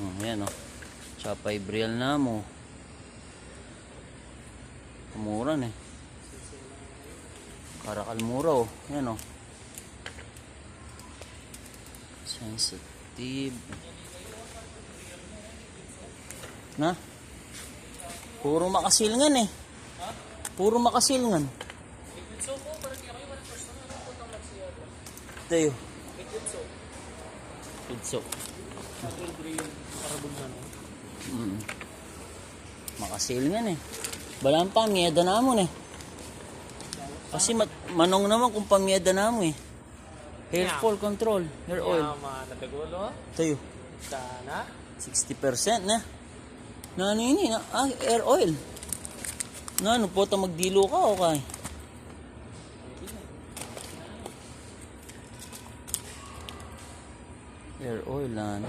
Ayan o. Chapay Brial na mo. Mura na eh. Karakal mura o. Ayan o. Sensitive. Na? Puro makasilngan eh. Puro makasilngan. Tayo. Pitso. Makasilngan eh. Balang pamiyada namon eh. Kasi manong naman kung pamiyada namon eh. Hair fall control. Hair oil. Tayo. 60% na. Na ano yun eh. Hair oil. Na ano po magdilo ka o kay? Hair oil lan.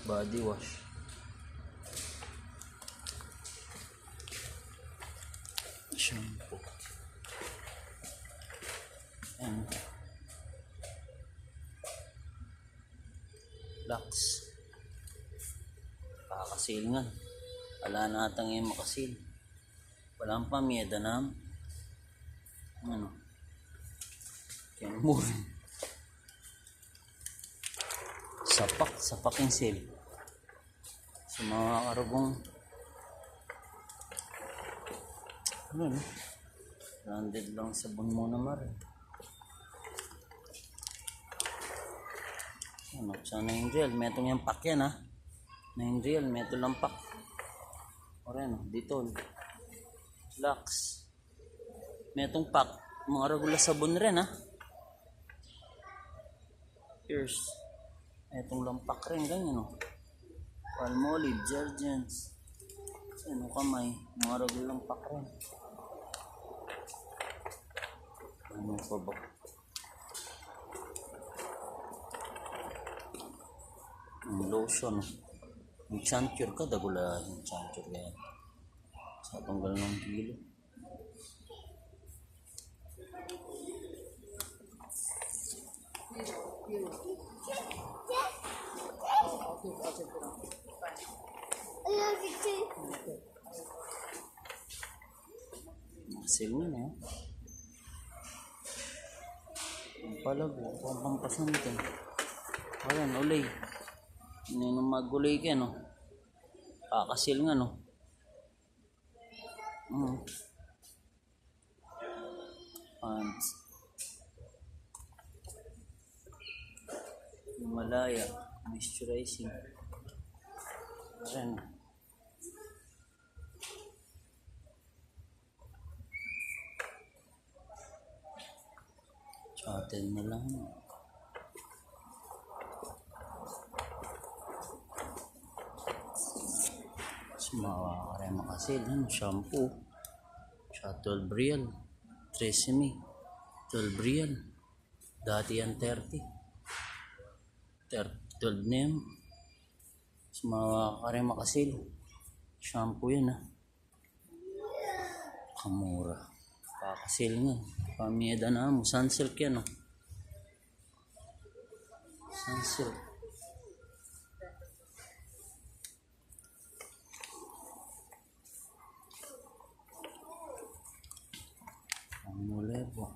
Body wash. Shampoo. And Lux. Pakakasil nga. Wala na atang yung makasil. Walang pamiyada na. Ano? Kaya mura. Sapak yung sale. Sa mga karugong ano no? Branded lang sabon muna mar. Ano? Sana yung gel. Metong yung pack yan ha. Na yung gel. Meto lang pack. O rin dito. Lux. Metong pack. Mga regular sabon rin ha. Here's. Etong lampak rin, ganyan o. Palmolive, Jergens. Ano kamay, mga regular lampak rin. Ano pa ba? Ang lotion. Yung chancure ka, dagula yung chancure kaya. Sa tanggal ng kilo. Masil mo na. Ang palago, ang pampasante. Ayan, ulay. Hindi na magulay ka, no? Kakasil nga, no? Pants. Himalaya. Moisturizing. Ayan. Chatel na lang. Sumawa makasil. Shampoo. Chatel Brial. Tresemme. 12 Brial. Dati yan 30. 12 na yan. Sumawa makasil. Shampoo yan ha. Kamura. Kakasil nga. Pamiyada na mo. Sunsilk yan o. Sunsilk. Ang mulebo.